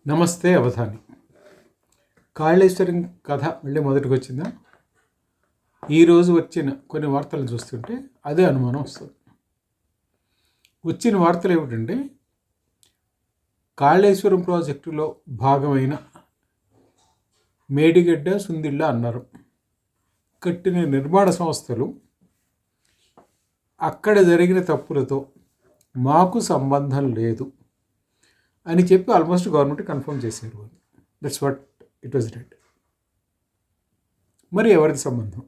నమస్తే అవధాని. కాళేశ్వరం కథ మళ్ళీ మొదటికి వచ్చిందా? ఈరోజు వచ్చిన కొన్ని వార్తలు చూస్తుంటే అదే అనుమానం వస్తుంది. వచ్చిన వార్తలు ఏమిటంటే, కాళేశ్వరం ప్రాజెక్టులో భాగమైన మేడిగడ్డ, సుందిళ్ళ అన్నారు కట్టిన నిర్మాణ సంస్థలు అక్కడ జరిగిన తప్పులతో మాకు సంబంధం లేదు అని చెప్పి ఆల్మోస్ట్ గవర్నమెంట్ కన్ఫర్మ్ చేశారు. That's what it was dead. మరి ఎవరిది సంబంధం?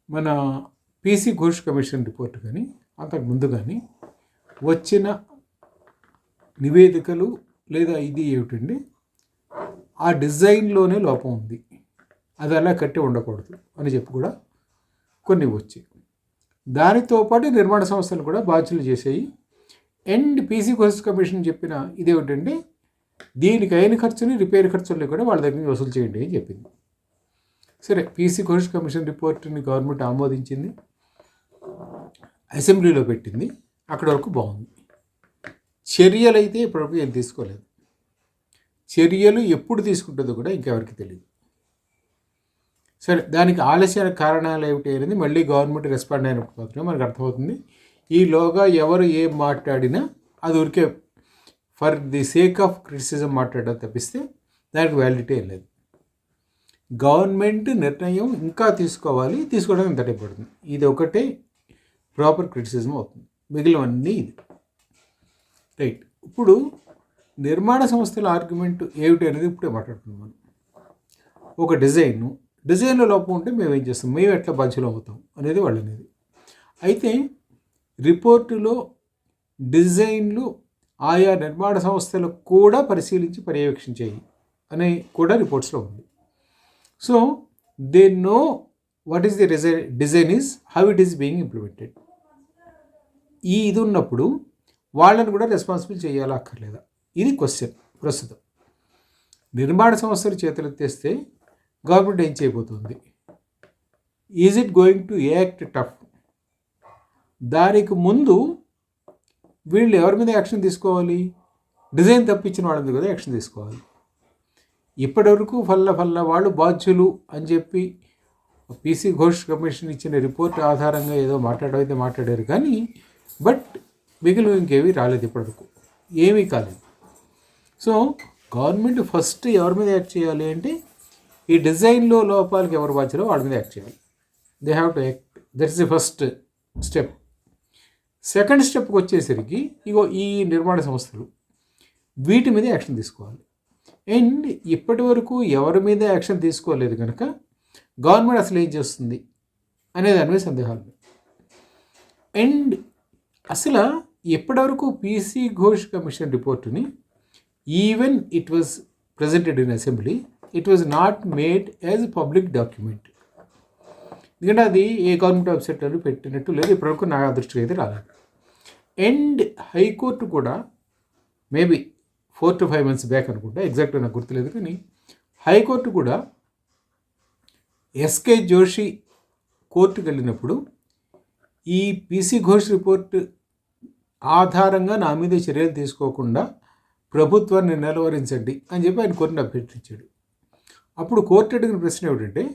మన పీసీ ఘోష్ కమిషన్ రిపోర్ట్ కానీ అంతకు ముందు కానీ వచ్చిన నివేదికలు లేదా ఇది ఏమిటండి, ఆ డిజైన్లోనే లోపం ఉంది, అది అలా కట్టి ఉండకూడదు అని చెప్పి కూడా కొన్ని వచ్చాయి. దానితో పాటు నిర్మాణ సంస్థలు కూడా బాధ్యులు చేసేవి. అండ్ పీసీ ఘోష్ కమిషన్ చెప్పిన ఇదేమిటంటే, దీనికి అయిన ఖర్చుని రిపేర్ ఖర్చుల్ని కూడా వాళ్ళ దగ్గర నుంచి వసూలు చేయండి అని చెప్పింది. సరే, పీసీ ఘోష్ కమిషన్ రిపోర్ట్ని గవర్నమెంట్ ఆమోదించింది, అసెంబ్లీలో పెట్టింది, అక్కడి వరకు బాగుంది. చర్యలు అయితే ఇప్పటివరకు ఏం తీసుకోలేదు. చర్యలు ఎప్పుడు తీసుకుంటుందో కూడా ఇంకెవరికి తెలియదు. సరే, దానికి ఆలస్యానికి కారణాలు ఏమిటి అనేది మళ్ళీ గవర్నమెంట్ రెస్పాండ్ అయినప్పుడు మాత్రమే మనకు అర్థమవుతుంది. ఈలోగా ఎవరు ఏం మాట్లాడినా అది ఊరికే for the sake of criticism మాట్లాడడం తప్పిస్తే దానికి వ్యాలిడిటీ ఏం లేదు. గవర్నమెంట్ నిర్ణయం ఇంకా తీసుకోవడానికి ఇంత టైం పడుతుంది. ఇది ఒకటే ప్రాపర్ క్రిటిసిజం అవుతుంది, మిగిలినవన్నీ ఇది. రైట్. ఇప్పుడు నిర్మాణ సంస్థల ఆర్గ్యుమెంట్ ఏమిటి అనేది ఇప్పుడే మాట్లాడుతున్నాం మనం. ఒక డిజైన్లో లోపం ఉంటే మేము ఏం చేస్తాం, మేము ఎట్లా బాధ్యులు అవుతాం అనేది వాళ్ళు అనేది. అయితే రిపోర్టులో డిజైన్లు ఆయా నిర్మాణ సంస్థలు కూడా పరిశీలించి పర్యవేక్షించాయి అని కూడా రిపోర్ట్స్లో ఉంది. So they know what is the design is, how it is being implemented. ఇది ఉన్నప్పుడు వాళ్ళని కూడా రెస్పాన్సిబుల్ చేయాలా అక్కర్లేదా, ఇది క్వశ్చన్. ప్రస్తుతం నిర్మాణ సంస్థలు చేతులెత్తేస్తే గవర్నమెంట్ ఏం చేయబోతుంది? Is it going to act tough? దానికి ముందు వీళ్ళు ఎవరి మీద యాక్షన్ తీసుకోవాలి? డిజైన్ తప్పించిన వాళ్ళ మీద కదా యాక్షన్ తీసుకోవాలి. ఇప్పటివరకు ఫల్ల వాళ్ళు బాధ్యులు అని చెప్పి పీసీ ఘోష్ కమిషన్ ఇచ్చిన రిపోర్ట్ ఆధారంగా ఏదో మాట్లాడారు కానీ బట్ మిగిలిన ఇంకేమీ రాలేదు, ఇప్పటివరకు ఏమీ కాలేదు. సో గవర్నమెంట్ ఫస్ట్ ఎవరి మీద యాక్ట్ చేయాలి అంటే, ఈ డిజైన్లో లోపాలకి ఎవరు బాధ్యులో వాళ్ళ మీద యాక్ట్ చేయాలి. They have to act. That's the first step. Second స్టెప్కి వచ్చేసరికి ఇగో ఈ నిర్మాణ సంస్థలు వీటి మీద యాక్షన్ తీసుకోవాలి. అండ్ ఇప్పటి వరకు ఎవరి మీద యాక్షన్ తీసుకోలేదు కనుక గవర్నమెంట్ అసలు ఏం చేస్తుంది అనే దాని మీద సందేహాలు. అండ్ అసలు ఎప్పటివరకు పీసీ ఘోష్ కమిషన్ రిపోర్టుని even it was presented in assembly, it was not made as public document. ఎందుకంటే అది ఏ గవర్నమెంట్ వెబ్సైట్లో పెట్టినట్టు లేదు, ఇప్పటివరకు నా దృష్టికి అయితే రాలేదు. అండ్ హైకోర్టు కూడా మేబీ 4 to 5 months బ్యాక్ అనుకుంటా, ఎగ్జాక్ట్గా నాకు గుర్తులేదు, కానీ హైకోర్టు కూడా ఎస్కే జోషి కోర్టుకు వెళ్ళినప్పుడు ఈ పీసీ ఘోష్ రిపోర్ట్ ఆధారంగా నా మీద చర్యలు తీసుకోకుండా ప్రభుత్వాన్ని నిలవరించండి అని చెప్పి ఆయన కోర్టును అభ్యర్థించాడు. అప్పుడు కోర్టు అడిగిన ప్రశ్న ఏమిటంటే,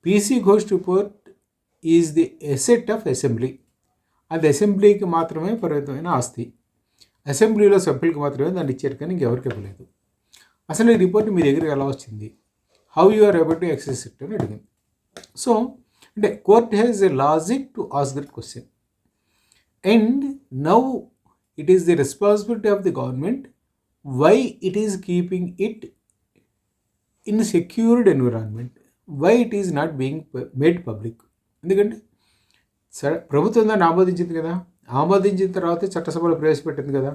PC Ghosh report is the asset of assembly, అది అసెంబ్లీకి మాత్రమే పరిమితమైన ఆస్తి, అసెంబ్లీలో సభ్యులకి మాత్రమే దాన్ని ఇచ్చారు కానీ ఇంకెవరికి ఇవ్వలేదు. అసలు ఈ రిపోర్ట్ మీ దగ్గరికి ఎలా వచ్చింది, how you are able to access it అని అడిగింది. సో అంటే court has a logic to ask that question. And now it is the responsibility of the government why it is keeping it in secured environment, why it is not being made public. ఎందుకంటే సరే, ప్రభుత్వం దాన్ని ఆమోదించింది కదా, ఆమోదించిన తర్వాత చట్టసభలో ప్రవేశపెట్టింది కదా,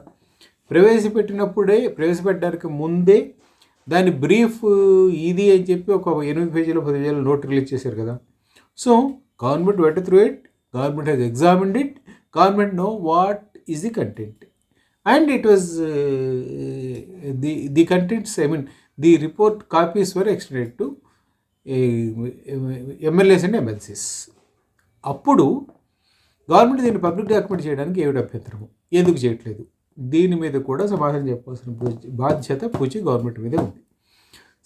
ప్రవేశపెట్టడానికి ముందే దాని బ్రీఫ్ ఇది అని చెప్పి ఒక 8 పేజీలు 10 పేజీలు నోట్ రిలీజ్ చేశారు కదా. సో గవర్నమెంట్ వెంట through it, government has examined it, government know what is the content, and it was the contents, the report copies were extended to MLAs and MLCs. అప్పుడు గవర్నమెంట్ దీన్ని public document చేయడానికి ఏమిటి అభ్యంతరము, ఎందుకు చేయట్లేదు దీని మీద కూడా సమాధానం చెప్పాల్సిన బాధ్యత పూచి గవర్నమెంట్ మీదే ఉంది.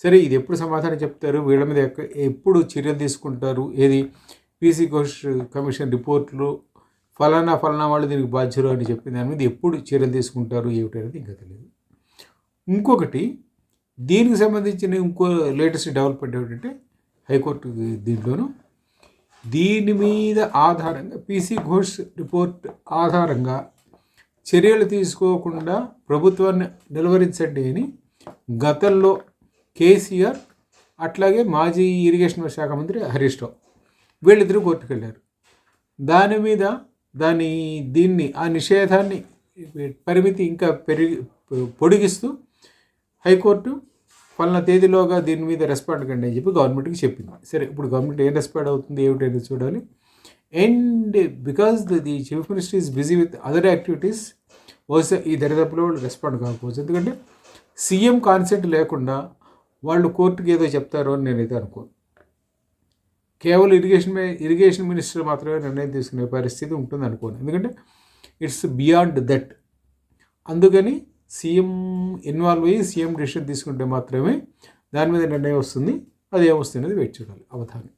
సరే, ఇది ఎప్పుడు సమాధానం చెప్తారు, వీళ్ళ మీద ఎప్పుడు చర్యలు తీసుకుంటారు, ఏది పీసీ ఘోష్ కమిషన్ రిపోర్ట్లు ఫలానా వాళ్ళు దీనికి బాధ్యులు అని చెప్పిన దాని మీద ఎప్పుడు చర్యలు తీసుకుంటారు ఏమిటనేది ఇంకా తెలియదు. ఇంకొకటి దీనికి సంబంధించిన ఇంకో లేటెస్ట్ డెవలప్మెంట్ ఏమిటంటే హైకోర్టు దీంట్లోనూ దీని మీద ఆధారంగా పీసీ ఘోష్ రిపోర్ట్ ఆధారంగా చర్యలు తీసుకోకుండా ప్రభుత్వాన్ని నిలువరించండి అని గతంలో కేసీఆర్ అట్లాగే మాజీ ఇరిగేషన్ శాఖ మంత్రి హరీష్ రావు వీళ్ళిద్దరూ కోర్టుకు వెళ్ళారు. దాని మీద దీన్ని ఆ నిషేధాన్ని పరిమితి ఇంకా పొడిగిస్తూ హైకోర్టు పలానా తేదీలోగా దీని మీద రెస్పాండ్ కండి అని చెప్పి గవర్నమెంట్కి చెప్పింది. సరే, ఇప్పుడు గవర్నమెంట్ ఏం రెస్పాండ్ అవుతుంది ఏమిటనేది చూడాలి. And because the chief minister is busy with other activities, బహుశా ఈ దరిదాపులో వాళ్ళు రెస్పాండ్ కాకపోవచ్చు. ఎందుకంటే సీఎం కాన్సెంట్ లేకుండా వాళ్ళు కోర్టుకి ఏదో చెప్తారో అని నేనైతే అనుకోను. కేవలం ఇరిగేషన్ మినిస్టర్ మాత్రమే నిర్ణయం తీసుకునే పరిస్థితి ఉంటుంది అనుకోను. ఎందుకంటే ఇట్స్ బియాండ్ దట్. అందుకని సీఎం ఇన్వాల్వ్ అయ్యి సీఎం డిసిషన్ తీసుకుంటే మాత్రమే దాని మీద నిర్ణయం వస్తుంది. అది ఏమొస్తుంది అనేది వెయిట్ చూడాలి. అవధానం.